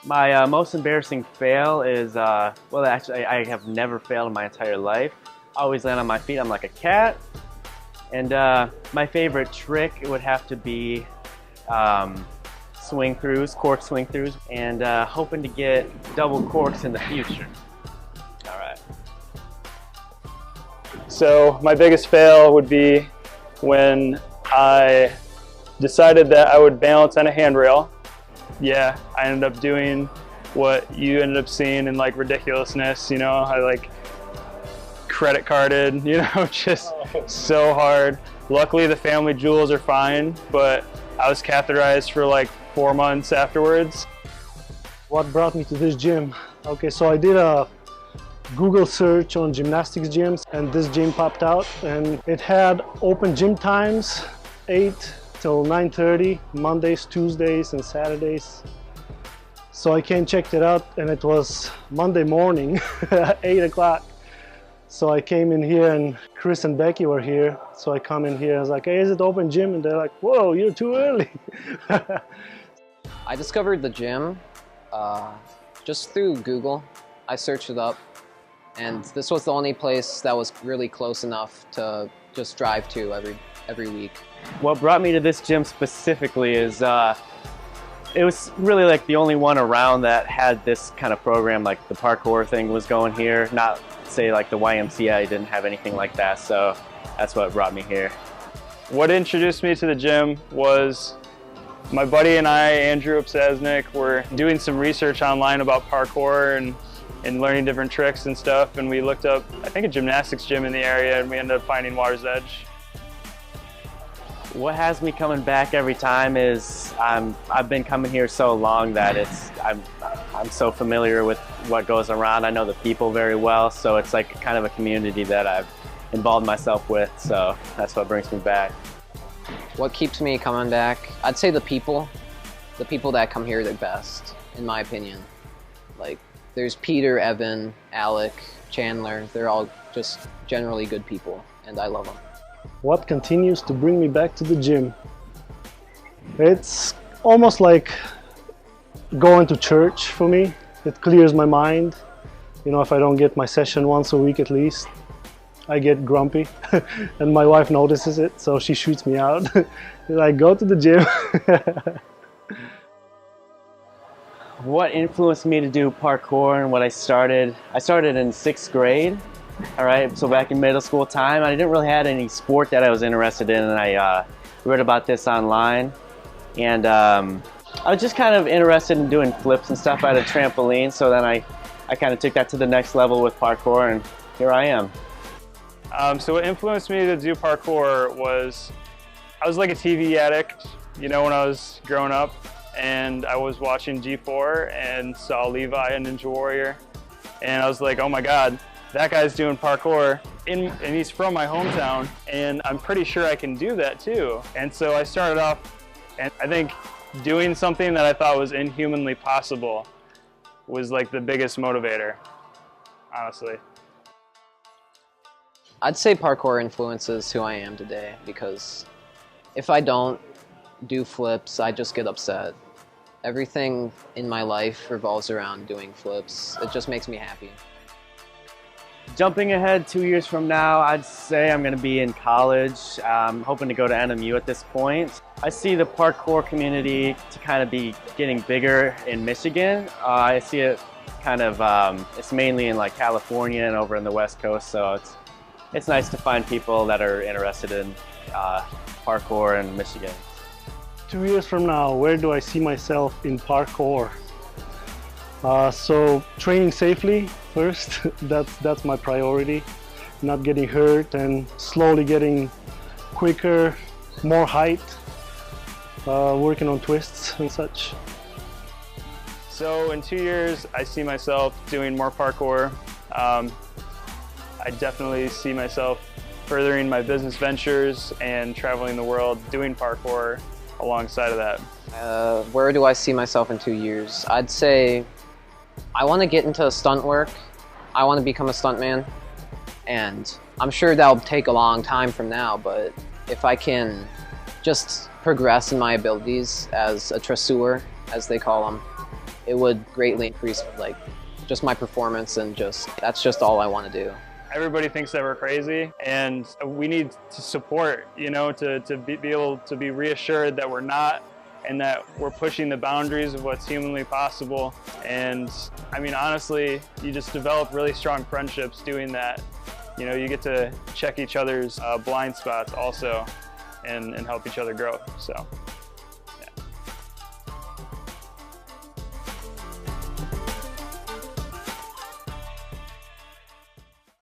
My most embarrassing fail is, well, actually, I have never failed in my entire life. I always land on my feet. I'm like a cat. And my favorite trick would have to be swing throughs, cork swing throughs, and hoping to get double corks in the future. All right. So my biggest fail would be when I decided that I would balance on a handrail. Yeah, I ended up doing what you ended up seeing in like ridiculousness, you know, I like credit carded, you know, just so hard. Luckily the family jewels are fine, but I was catheterized for like 4 months afterwards. What brought me to this gym? Okay, so I did a Google search on gymnastics gyms and this gym popped out and it had open gym times 8 till 9:30, Mondays, Tuesdays and Saturdays. So I came, checked it out, and it was Monday morning at 8 o'clock. So I came in here and Chris and Becky were here. So I come in here, I was like, hey, is it open gym? And they're like, whoa, you're too early. I discovered the gym just through Google. I searched it up, and this was the only place that was really close enough to just drive to every week. What brought me to this gym specifically is it was really like the only one around that had this kind of program, like the parkour thing was going here. Not say like the YMCA didn't have anything like that, so that's what brought me here. What introduced me to the gym was my buddy and I, Andrew Upsasnik, were doing some research online about parkour and learning different tricks and stuff, and we looked up, I think, a gymnastics gym in the area, and we ended up finding Water's Edge. What has me coming back every time is I've been coming here so long that I'm so familiar with what goes around. I know the people very well, so it's like kind of a community that I've involved myself with, so that's what brings me back. What keeps me coming back? I'd say the people that come here are the best, in my opinion. Like, there's Peter, Evan, Alec, Chandler, they're all just generally good people, and I love them. What continues to bring me back to the gym? It's almost like going to church for me. It clears my mind. You know, if I don't get my session once a week at least, I get grumpy and my wife notices it, so she shoots me out. Like, go to the gym. What influenced me to do parkour and what I started in 6th grade. All right, so back in middle school time, I didn't really have any sport that I was interested in, and I read about this online, and I was just kind of interested in doing flips and stuff at a trampoline, so then I kind of took that to the next level with parkour, and here I am. So what influenced me to do parkour was, I was like a TV addict, you know, when I was growing up, and I was watching G4 and saw Levi and Ninja Warrior, and I was like, oh my God, that guy's doing parkour, and he's from my hometown, and I'm pretty sure I can do that too. And so I started off, and I think doing something that I thought was inhumanly possible was like the biggest motivator, honestly. I'd say parkour influences who I am today, because if I don't do flips, I just get upset. Everything in my life revolves around doing flips. It just makes me happy. Jumping ahead 2 years from now, I'd say I'm going to be in college. I'm hoping to go to NMU at this point. I see the parkour community to kind of be getting bigger in Michigan. I see it kind of, it's mainly in like California and over in the West Coast, so it's nice to find people that are interested in parkour in Michigan. 2 years from now, where do I see myself in parkour? So training safely first, that's my priority. Not getting hurt and slowly getting quicker, more height, working on twists and such. So in 2 years, I see myself doing more parkour. I definitely see myself furthering my business ventures and traveling the world doing parkour alongside of that. Where do I see myself in 2 years? I'd say I want to get into stunt work. I want to become a stuntman, and I'm sure that'll take a long time from now, but if I can just progress in my abilities as a tresseur, as they call them, it would greatly increase like just my performance, and that's just all I want to do. Everybody thinks that we're crazy, and we need to support, you know, to be able to be reassured that we're not, and that we're pushing the boundaries of what's humanly possible. And I mean, honestly, you just develop really strong friendships doing that. You know, you get to check each other's blind spots also and help each other grow, so.